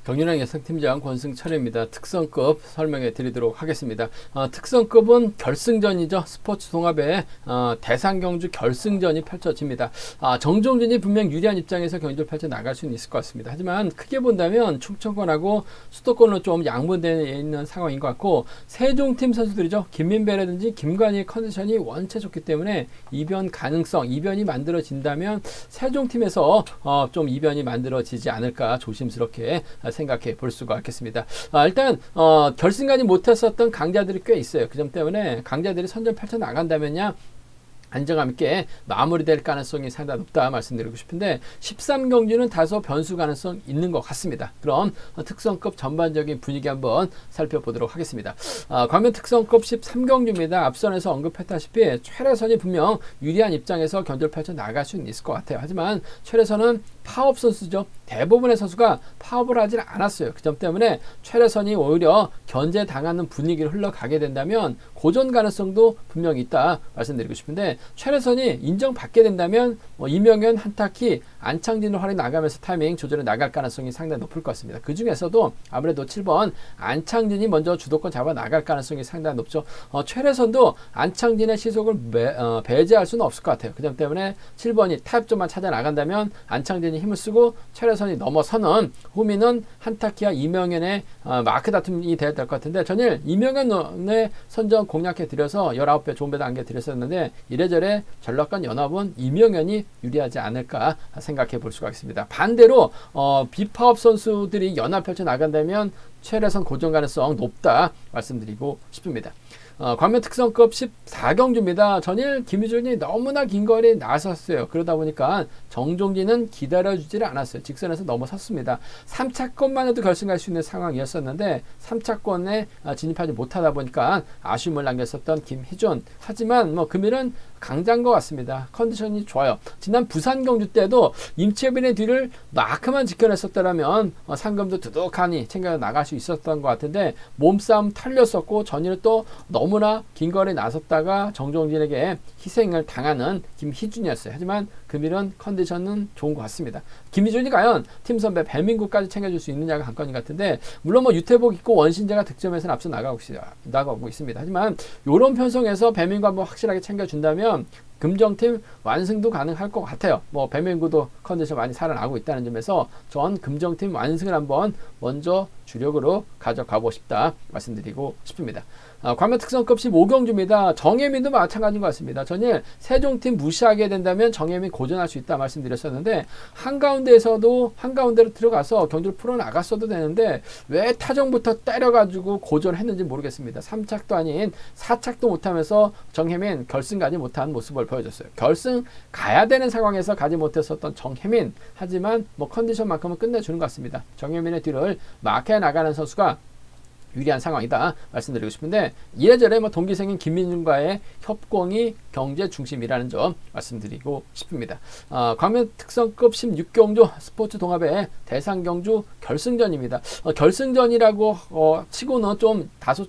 경륜왕 예상팀장 권승철입니다. 특성급 설명해 드리도록 하겠습니다. 특성급은 결승전이죠. 스포츠 동합의 대상경주 결승전이 펼쳐집니다. 정종진이 분명 유리한 입장에서 경주를 펼쳐 나갈 수는 있을 것 같습니다. 하지만 크게 본다면 충청권하고 수도권으로 좀 양분되어 있는 상황인 것 같고, 세종팀 선수들이죠. 김민배라든지 김관희의 컨디션이 원체 좋기 때문에 이변 가능성, 이변이 만들어진다면 세종팀에서 좀 이변이 만들어지지 않을까 조심스럽게 생각해 볼 수가 있겠습니다. 일단 결승까지 못했었던 강자들이 꽤 있어요. 그 점 때문에 강자들이 선전 펼쳐 나간다면야 안정감 있게 마무리될 가능성이 상당히 높다 말씀드리고 싶은데, 13경주는 다소 변수 가능성 있는 것 같습니다. 그럼 특성급 전반적인 분위기 한번 살펴보도록 하겠습니다. 광면 특성급 13경주입니다. 앞선에서 언급했다시피 최래선이 분명 유리한 입장에서 견주를 펼쳐 나갈 수는 있을 것 같아요. 하지만 최래선은 파업 선수죠. 대부분의 선수가 파업을 하지 않았어요. 그 점 때문에 최래선이 오히려 견제당하는 분위기를 흘러가게 된다면 고전 가능성도 분명히 있다 말씀드리고 싶은데, 최래선이 인정받게 된다면 이명현, 한타키, 안창진으로 활이 나가면서 타이밍 조절해 나갈 가능성이 상당히 높을 것 같습니다. 그 중에서도 아무래도 7번 안창진이 먼저 주도권 잡아 나갈 가능성이 상당히 높죠. 최래선도 안창진의 시속을 배제할 수는 없을 것 같아요. 그 점 때문에 7번이 타협점만 찾아 나간다면 안창진이 힘을 쓰고 최래선이 넘어서는 후미는 한타키와 이명현의 마크 다툼이 돼야 될 것 같은데, 전일 이명현의 선전 공략해 드려서 19배 좋은 배당 안겨 드렸었는데, 이래저래 전략간 연합은 이명현이 유리하지 않을까 생각해 볼 수가 있습니다. 반대로 비파업 선수들이 연합 펼쳐 나간다면 최래선 고정 가능성 높다 말씀드리고 싶습니다. 광면 특성급 14경주입니다. 전일 김유준이 너무나 긴 거리 나섰어요. 그러다 보니까 정종진은 기다려주지를 않았어요. 직선에서 넘어섰습니다. 3차권만 해도 결승 갈 수 있는 상황이었었는데 3차권에 진입하지 못하다 보니까 아쉬움을 남겼었던 김희준. 하지만 금일은 강자인 것 같습니다. 컨디션이 좋아요. 지난 부산 경주 때도 임채빈의 뒤를 마크만 지켜냈었더라면 상금도 두둑하니 챙겨 나갈 수 있었던 것 같은데, 몸싸움 털렸었고 전일 또 너무나 긴 거리에 나섰다가 정종진에게 희생을 당하는 김희준이었어요. 하지만 금일은 컨디션은 좋은 것 같습니다. 김희준이 과연 팀 선배 배민구까지 챙겨줄 수 있느냐가 관건인 것 같은데, 물론 유태복 있고 원신재가 득점에서는 앞서 나가고 있습니다. 하지만 이런 편성에서 배민구 한번 확실하게 챙겨준다면 금정팀 완승도 가능할 것 같아요. 배민구도 컨디션 많이 살아나고 있다는 점에서 전 금정팀 완승을 한번 먼저 주력으로 가져가고 싶다 말씀드리고 싶습니다. 광면 특성급 15경주입니다. 정혜민도 마찬가지인 것 같습니다. 전일 세종팀 무시하게 된다면 정혜민 고전할 수 있다 말씀드렸었는데, 한가운데로 들어가서 경주를 풀어나갔어도 되는데 왜 타정부터 때려가지고 고전했는지 모르겠습니다. 3착도 아닌 4착도 못하면서 정혜민 결승 가지 못한 모습을 보여줬어요. 결승 가야 되는 상황에서 가지 못했었던 정혜민, 하지만 컨디션만큼은 끝내주는 것 같습니다. 정혜민의 뒤를 마크해 나가는 선수가 유리한 상황이다 말씀드리고 싶은데, 이래저래 동기생인 김민준과의 협공이 경제 중심이라는 점 말씀드리고 싶습니다. 광면 특성급 16경주 스포츠 동합의 대상경주 결승전입니다. 결승전이라고 치고는 다소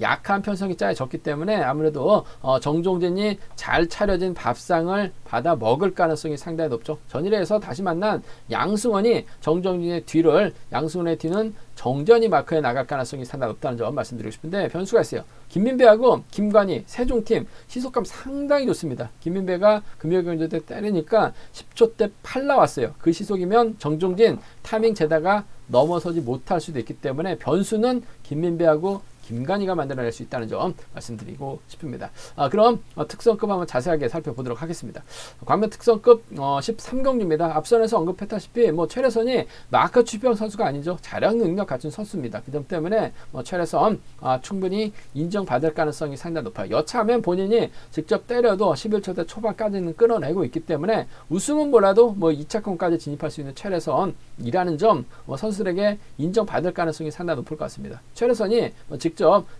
약한 편성이 짜여졌기 때문에 아무래도 정종진이 잘 차려진 밥상을 받아 먹을 가능성이 상당히 높죠. 전일에서 다시 만난 양승원이 정종진의 양승원의 뒤는 정전이 마크에 나갈 가능성이 상당히 높다는 점 말씀드리고 싶은데, 변수가 있어요. 김민배하고 김관희 세종팀 시속감 상당히 좋습니다. 김민배가 금요경주 때 때리니까 10초대 8 나왔어요. 그 시속이면 정종진 타이밍 재다가 넘어서지 못할 수도 있기 때문에 변수는 김민배하고 김관희가 만들어낼 수 있다는 점 말씀드리고 싶습니다. 그럼 특성급 한번 자세하게 살펴보도록 하겠습니다. 광면 특성급 13경주입니다. 앞선에서 언급했다시피 최래선이 마크 추병 선수가 아니죠. 자력 능력 갖춘 선수입니다. 그 점 때문에 최래선 충분히 인정받을 가능성이 상당히 높아요. 여차하면 본인이 직접 때려도 11초대 초반까지는 끌어내고 있기 때문에 우승은 몰라도 2차권까지 진입할 수 있는 최래선이라는 점 선수들에게 인정받을 가능성이 상당히 높을 것 같습니다. 최래선이 직접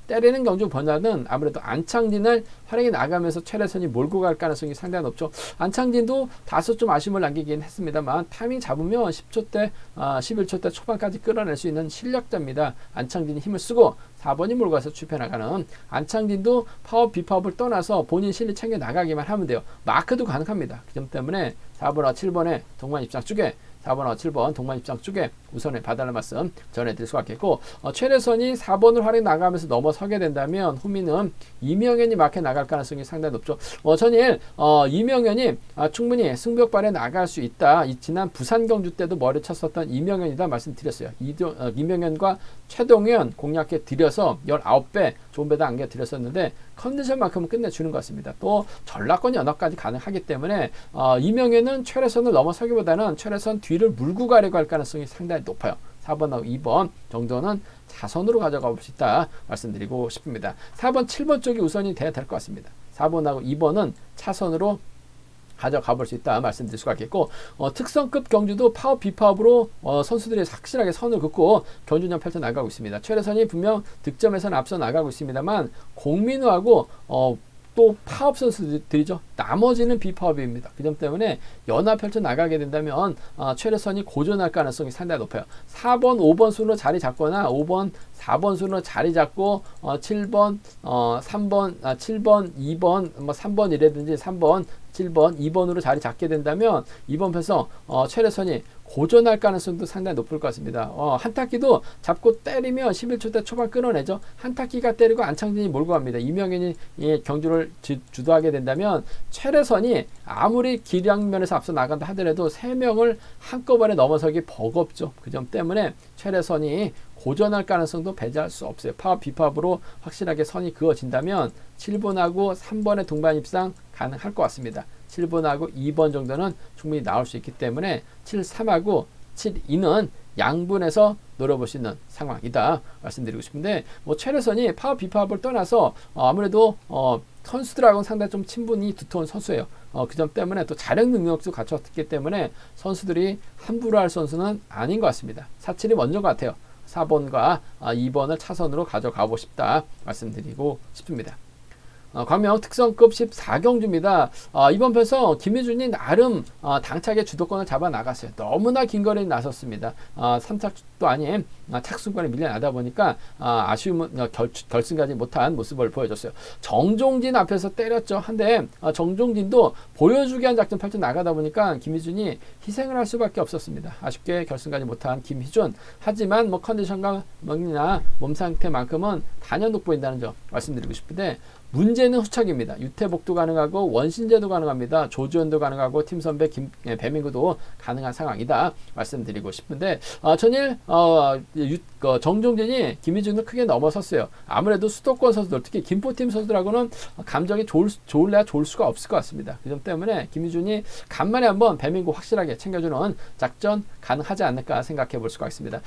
때리는 경주보다는 아무래도 안창진을 활용해 나가면서 최래선이 몰고 갈 가능성이 상당히 높죠. 안창진도 다소 아쉬움을 남기긴 했습니다만 타이밍 잡으면 10초대, 11초대 초반까지 끌어낼 수 있는 실력자입니다. 안창진이 힘을 쓰고 4번이 몰고 가서 추편나가는 안창진도 파업, 비파업을 떠나서 본인 실력 챙겨 나가기만 하면 돼요. 마크도 가능합니다. 그 점 때문에 4번과 7번에 동반 입장 쪽에 4번과 7번 동반 입장 쪽에 우선에 봐달라는 말씀 전해드릴 수가 있겠고, 최래선이 4번을 활약 나가면서 넘어서게 된다면 후미는 이명현이 막혀 나갈 가능성이 상당히 높죠. 전일 이명현이 충분히 승벽발에 나갈 수 있다. 지난 부산 경주 때도 머리 쳤었던 이명현이다 말씀드렸어요. 이명현과 최동현 공략해 드려서 19배 좋은 배당 안겨 드렸었는데 컨디션만큼은 끝내주는 것 같습니다. 또 전라권 연합까지 가능하기 때문에 이명현은 최래선을 넘어서기보다는 최래선 뒤를 물고 가려고 할 가능성이 상당히 높아요. 4번하고 2번 정도는 차선으로 가져가 볼 수 있다 말씀드리고 싶습니다. 4번, 7번 쪽이 우선이 돼야 될 것 같습니다. 4번하고 2번은 차선으로 가져가 볼 수 있다 말씀드릴 수가 있겠고, 특성급 경주도 파업 비파업으로 선수들이 확실하게 선을 긋고 경주전 펼쳐 나가고 있습니다. 최래선이 분명 득점에서는 앞서 나가고 있습니다만 공민우하고 또 파업 선수들이죠. 나머지는 비파업입니다. 그 점 때문에 연합 펼쳐 나가게 된다면 최래선이 고전할 가능성이 상당히 높아요. 4번, 5번 순으로 자리 잡거나 5번, 4번 순으로 자리 잡고 7번, 3번, 7번, 2번, 3번이라든지 3번, 7번, 2번으로 자리 잡게 된다면 이번 편에서 최래선이 고전할 가능성도 상당히 높을 것 같습니다. 한타키도 잡고 때리면 11초 대 초반 끊어내죠. 한타키가 때리고 안창진이 몰고 갑니다. 이명현이 경주를 주도하게 된다면 최래선이 아무리 기량면에서 앞서 나간다 하더라도 3명을 한꺼번에 넘어서기 버겁죠. 그 점 때문에 최래선이 고전할 가능성도 배제할 수 없어요. 파업 비파업으로 확실하게 선이 그어진다면 7번하고 3번의 동반 입상 가능할 것 같습니다. 7번하고 2번 정도는 충분히 나올 수 있기 때문에 7, 3하고 7, 2는 양분해서 노려볼 수 있는 상황이다 말씀드리고 싶은데, 최래선이 파업 비파업을 떠나서 아무래도 선수들하고는 상당히 좀 친분이 두터운 선수예요. 그 점 때문에 또 자력 능력도 갖췄기 때문에 선수들이 함부로 할 선수는 아닌 것 같습니다. 4, 7이 먼저 것 같아요. 4번과 2번을 차선으로 가져가고 싶다 말씀드리고 싶습니다. 광명 특성급 14경주입니다. 이번 편에서 김희준이 나름 당차게 주도권을 잡아 나갔어요. 너무나 긴 거리에 나섰습니다. 3착도 아닌 착순권에 밀려나다 보니까 아쉬움은 결승까지 못한 모습을 보여줬어요. 정종진 앞에서 때렸죠. 한데 정종진도 보여주기 한 작전 펼쳐 나가다 보니까 김희준이 희생을 할 수밖에 없었습니다. 아쉽게 결승까지 못한 김희준. 하지만 컨디션과 몸 상태만큼은 단연 돋보인다는 점 말씀드리고 싶은데, 문제는 후착입니다. 유태복도 가능하고 원신제도 가능합니다. 조주현도 가능하고 팀 선배 배민구도 가능한 상황이다 말씀드리고 싶은데, 전일 정종진이 김희준을 크게 넘어섰어요. 아무래도 수도권 선수들, 특히 김포팀 선수들하고는 감정이 좋을래야 좋을 수가 없을 것 같습니다. 그 점 때문에 김희준이 간만에 한번 배민구 확실하게 챙겨주는 작전 가능하지 않을까 생각해 볼 수가 있습니다.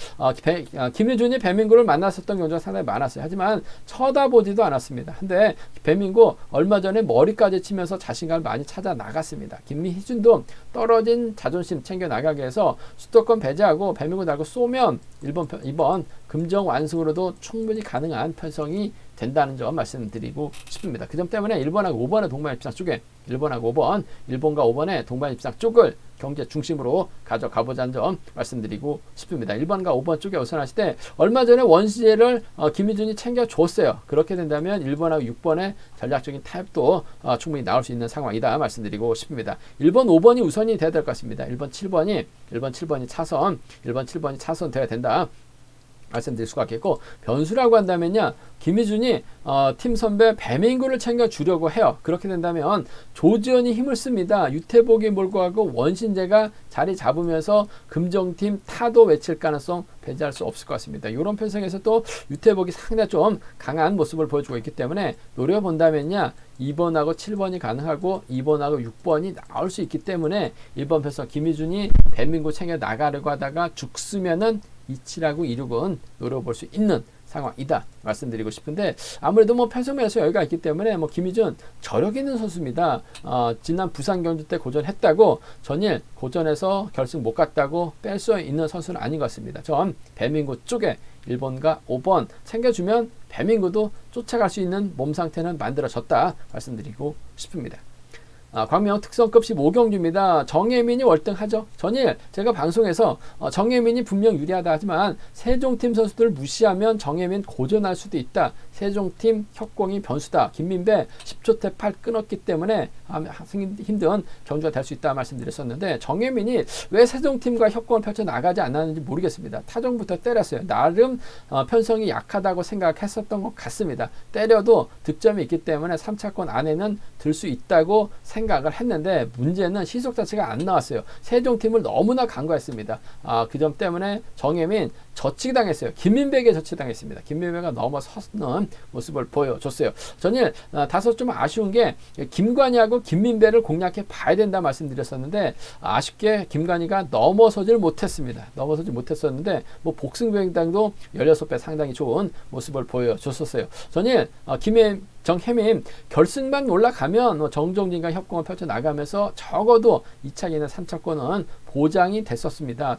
김희준이 배민구를 만났었던 경우가 상당히 많았어요. 하지만 쳐다보지도 않았습니다. 근데 배민구 얼마 전에 머리까지 치면서 자신감을 많이 찾아 나갔습니다. 김희준도 떨어진 자존심 챙겨 나가기 위해서 수도권 배제하고 배민구 달고 쏘면 이번 금정 완승으로도 충분히 가능한 편성이 된다는 점 말씀드리고 싶습니다. 그 점 때문에 1번하고 5번의 동반 입상 쪽에 1번하고 5번, 1번과 5번의 동반 입상 쪽을 경제 중심으로 가져가보자는 점 말씀드리고 싶습니다. 1번과 5번 쪽에 우선하실 때 얼마 전에 원시제를 김희준이 챙겨줬어요. 그렇게 된다면 1번하고 6번의 전략적인 타협도 충분히 나올 수 있는 상황이다 말씀드리고 싶습니다. 1번, 5번이 우선이 돼야 될 것 같습니다. 1번, 7번이 차선, 1번, 7번이 차선 돼야 된다 말씀드릴 수가 있겠고, 변수라고 한다면요, 김희준이 팀 선배 배민구를 챙겨주려고 해요. 그렇게 된다면 조지현이 힘을 씁니다. 유태복이 몰고 가고 원신재가 자리 잡으면서 금정팀 타도 외칠 가능성 배제할 수 없을 것 같습니다. 이런 편성에서 또 유태복이 상당히 좀 강한 모습을 보여주고 있기 때문에 노려본다면요, 2번하고 7번이 가능하고 2번하고 6번이 나올 수 있기 때문에 1번 편성 김희준이 배민구 챙겨 나가려고 하다가 죽으면은 27하고 26은 노려볼 수 있는 상황이다 말씀드리고 싶은데, 아무래도 편성면에서 여유가 있기 때문에 김희준 저력 있는 선수입니다. 지난 부산 경주 때 고전했다고 전일 고전해서 결승 못 갔다고 뺄 수 있는 선수는 아닌 것 같습니다. 전 배민구 쪽에 1번과 5번 챙겨주면 배민구도 쫓아갈 수 있는 몸 상태는 만들어졌다 말씀드리고 싶습니다. 광명 특성급 15경주입니다. 정혜민이 월등하죠. 전일 제가 방송에서 정혜민이 분명 유리하다 하지만 세종팀 선수들 무시하면 정혜민 고전할 수도 있다. 세종팀 협공이 변수다. 김민배 10초대 8 끊었기 때문에 힘든 경주가 될 수 있다 말씀드렸었는데 정혜민이 왜 세종팀과 협공을 펼쳐 나가지 않았는지 모르겠습니다. 타종부터 때렸어요. 나름 편성이 약하다고 생각했었던 것 같습니다. 때려도 득점이 있기 때문에 3차권 안에는 들 수 있다고 생각을 했는데 문제는 시속 자체가 안 나왔어요. 세종팀을 너무나 간과했습니다. 그 점 때문에 정혜민 저치당했어요. 김민배에게 저치당했습니다. 김민배가 넘어서는 모습을 보여줬어요. 저는 다소 좀 아쉬운 게 김관희하고 김민배를 공략해 봐야 된다 말씀드렸었는데 아쉽게 김관희가 넘어서질 못했습니다. 넘어서지 못했었는데 뭐 복승병당도 16배 상당히 좋은 모습을 보여줬었어요. 저는 정혜민 결승만 올라가면 정종진과 협공을 펼쳐 나가면서 적어도 2차기나 3차권은 보장이 됐었습니다.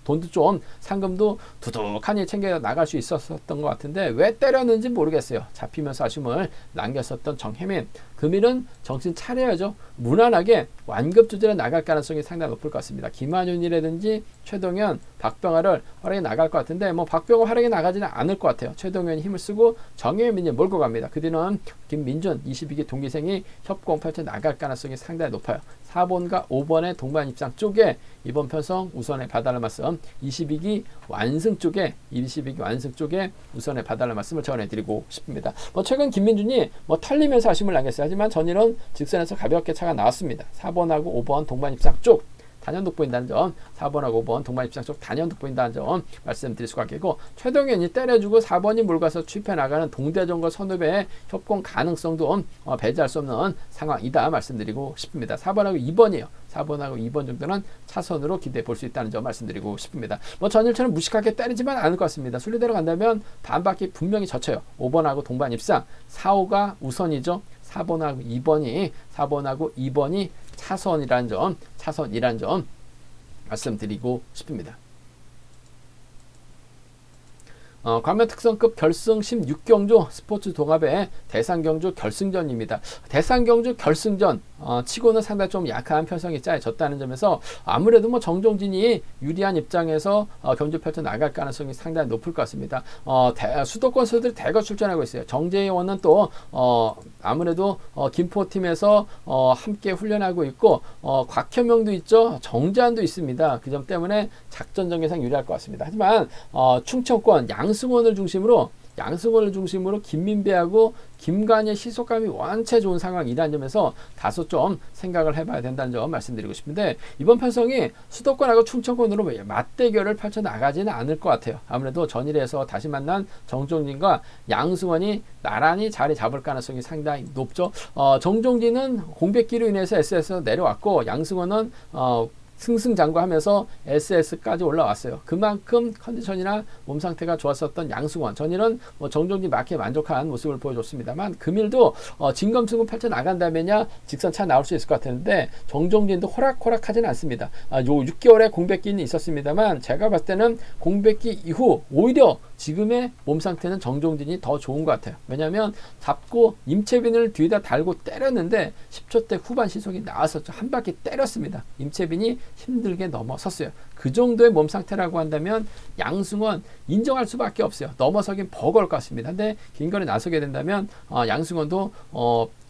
돈도 좀 상금도 두둑하니 챙겨 나갈 수 있었던 것 같은데 왜 때렸는지 모르겠어요. 잡히면서 아쉬움을 남겼었던 정혜민. 금일은 정신 차려야죠. 무난하게 완급 조절에 나갈 가능성이 상당히 높을 것 같습니다. 김한윤이라든지 최동현, 박병하를 활약에 나갈 것 같은데 뭐 박병호 활약에 나가지는 않을 것 같아요. 최동현이 힘을 쓰고 정혜민이 몰고 갑니다. 그 뒤는 김민준 22기 동기생이 협공 펼쳐 나갈 가능성이 상당히 높아요. 4번과 5번의 동반 입장 쪽에 이번 편성 우선에 봐달라는 말씀 22기 완승 쪽에 우선에 봐달라는 말씀을 전해드리고 싶습니다. 최근 김민준이 털리면서 아쉬움을 남겼어요. 하지만 전일은 직선에서 가볍게 차가 나왔습니다. 4번하고 5번 동반 입장 쪽 단연독 보인다는 점, 4번하고 5번 동반 입장 쪽 단연독 보인다는 점 말씀드릴 수가 있겠고 최동현이 때려주고 4번이 몰가서 취입해 나가는 동대전과 선후배의 협공 가능성도 배제할 수 없는 상황이다 말씀드리고 싶습니다. 4번하고 2번이에요. 4번하고 2번 정도는 차선으로 기대해 볼 수 있다는 점 말씀드리고 싶습니다. 전일처럼 무식하게 때리지만 않을 것 같습니다. 순리대로 간다면 반바퀴 분명히 젖혀요. 5번하고 동반 입상 4, 5가 우선이죠. 4번하고 2번이 차선이라는 점 말씀드리고 싶습니다. 광명 특성급 결승 16경주 스포츠 동합의 대상경주 결승전입니다. 대상경주 결승전 치고는 상당히 좀 약한 편성이 짜여졌다는 점에서 아무래도 정종진이 유리한 입장에서 경주 펼쳐 나갈 가능성이 상당히 높을 것 같습니다. 수도권 선수들이 대거 출전하고 있어요. 정재원은 또 아무래도 김포팀에서 함께 훈련하고 있고 곽현명도 있죠. 정재환도 있습니다. 그 점 때문에 작전 전개상 유리할 것 같습니다. 하지만 충청권 양승원을 중심으로 김민배하고 김관희의 시속감이 원체 좋은 상황이라는 점에서 다소 좀 생각을 해봐야 된다는 점 말씀드리고 싶은데 이번 편성이 수도권하고 충청권으로 맞대결을 펼쳐나가지는 않을 것 같아요. 아무래도 전일에서 다시 만난 정종진과 양승원이 나란히 자리 잡을 가능성이 상당히 높죠. 정종진은 공백기로 인해서 SS에서 내려왔고 양승원은 승승장구하면서 SS까지 올라왔어요. 그만큼 컨디션이나 몸 상태가 좋았었던 양승원. 전일은 정종진 마크에 만족한 모습을 보여줬습니다만 금일도 진검승부 펼쳐 나간다면야 직선차 나올 수 있을 것 같았는데 정종진도 호락호락하지는 않습니다. 요 6개월의 공백기는 있었습니다만 제가 봤을 때는 공백기 이후 오히려 지금의 몸 상태는 정종진이 더 좋은 것 같아요. 왜냐하면 잡고 임채빈을 뒤에다 달고 때렸는데 10초대 후반 시속이 나왔었죠. 한 바퀴 때렸습니다. 임채빈이 힘들게 넘어섰어요. 그 정도의 몸 상태라고 한다면 양승원 인정할 수밖에 없어요. 넘어서긴 버거울 것 같습니다. 근데 긴거리 나서게 된다면 양승원도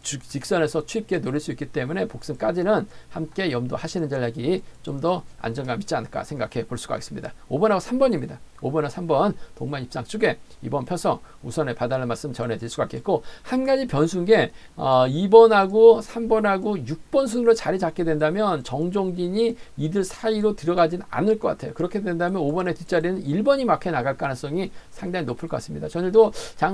직선에서 쉽게 노릴 수 있기 때문에 복승까지는 함께 염두하시는 전략이 좀 더 안정감 있지 않을까 생각해 볼 수가 있습니다. 5번하고 3번입니다. 5번하고 3번 동반 입장 쪽에 이번 편성 우선에 봐달라는 말씀 전해드릴 수가 있겠고 한 가지 변수인 게 2번하고 3번하고 6번 순으로 자리 잡게 된다면 정종진이 이들 사이로 들어가진 않을 것 같아요. 그렇게 된다면 5번의 뒷자리는 1번이 막혀 나갈 가능성이 상당히 높을 것 같습니다. 전일도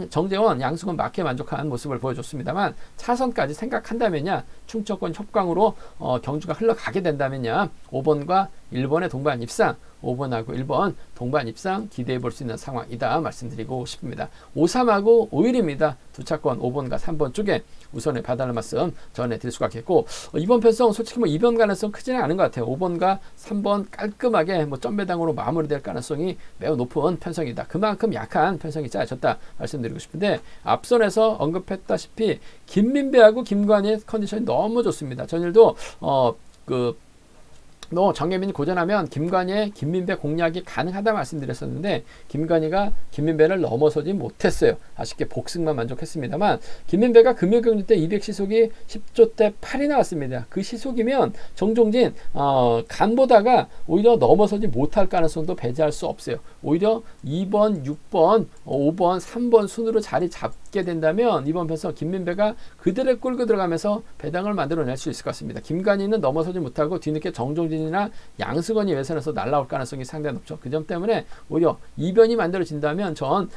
정재원, 양승원 막혀 만족한 모습을 보여줬습니다만 차선까지 생각한다면야 충청권 협강으로 경주가 흘러가게 된다면야 5번과 1번의 동반 입상, 5번하고 1번 동반 입상 기대해 볼 수 있는 상황이다 말씀드리고 싶습니다. 5, 3하고 5일입니다. 두 차권 5번과 3번 쪽에 우선에 봐달라는 말씀 전해드릴 수가 있겠고, 이번 편성 솔직히 뭐 2번 가능성 크지는 않은 것 같아요. 5번과 3번 깔끔하게 뭐 점배당으로 마무리될 가능성이 매우 높은 편성이다. 그만큼 약한 편성이 짜여졌다 말씀드리고 싶은데, 앞선에서 언급했다시피 김민배하고 김관희의 컨디션이 너무 좋습니다. 전일도 정혜민이 고전하면 김관희의 김민배 공략이 가능하다 말씀드렸었는데, 김관희가 김민배를 넘어서지 못했어요. 아쉽게 복승만 만족했습니다만, 김민배가 금요일경주 때 200 시속이 10조대 8이 나왔습니다. 그 시속이면 정종진 간보다가 오히려 넘어서지 못할 가능성도 배제할 수 없어요. 오히려 2번, 6번, 5번, 3번 순으로 자리 잡게 된다면 이번 편성 김민배가 그대로 끌고 들어가면서 배당을 만들어낼 수 있을 것 같습니다. 김관희는 넘어서지 못하고 뒤늦게 정종진이나 양승원이 외선에서 날아올 가능성이 상당히 높죠. 그 점 때문에 오히려 이변이 만들어진다면 전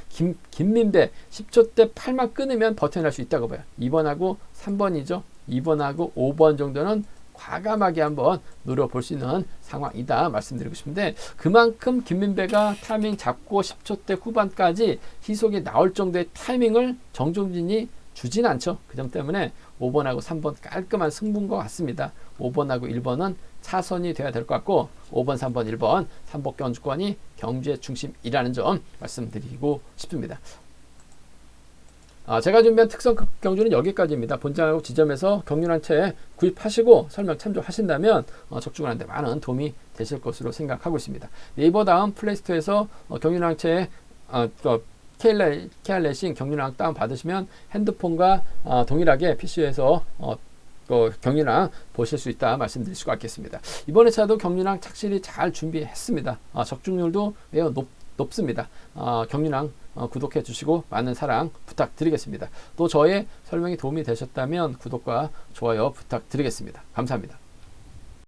김민배 10조대 8만 끊으면 버텨낼 수 있다고 봐요. 2번하고 3번이죠. 2번하고 5번 정도는 과감하게 한번 노려볼 수 있는 상황이다 말씀드리고 싶은데, 그만큼 김민배가 타이밍 잡고 10초대 후반까지 시속이 나올 정도의 타이밍을 정종진이 주진 않죠. 그 점 때문에 5번하고 3번 깔끔한 승부인 것 같습니다. 5번하고 1번은 차선이 돼야 될 것 같고, 5번, 3번, 1번 3복 경주권이 경주의 중심이라는 점 말씀드리고 싶습니다. 제가 준비한 특성 경주는 여기까지입니다. 본장하고 지점에서 경륜한 채 구입하시고 설명 참조하신다면 적중하는 데 많은 도움이 되실 것으로 생각하고 있습니다. 네이버 다음 플레이스토어에서 경륜한 채 KR레이싱 경륜항 다운 받으시면 핸드폰과 동일하게 PC에서 경륜항 보실 수 있다 말씀드릴 수가 있겠습니다. 이번 회차도 경륜항 착실히 잘 준비했습니다. 적중률도 매우 높습니다. 경륜항 구독해 주시고 많은 사랑 부탁드리겠습니다. 또 저의 설명이 도움이 되셨다면 구독과 좋아요 부탁드리겠습니다. 감사합니다.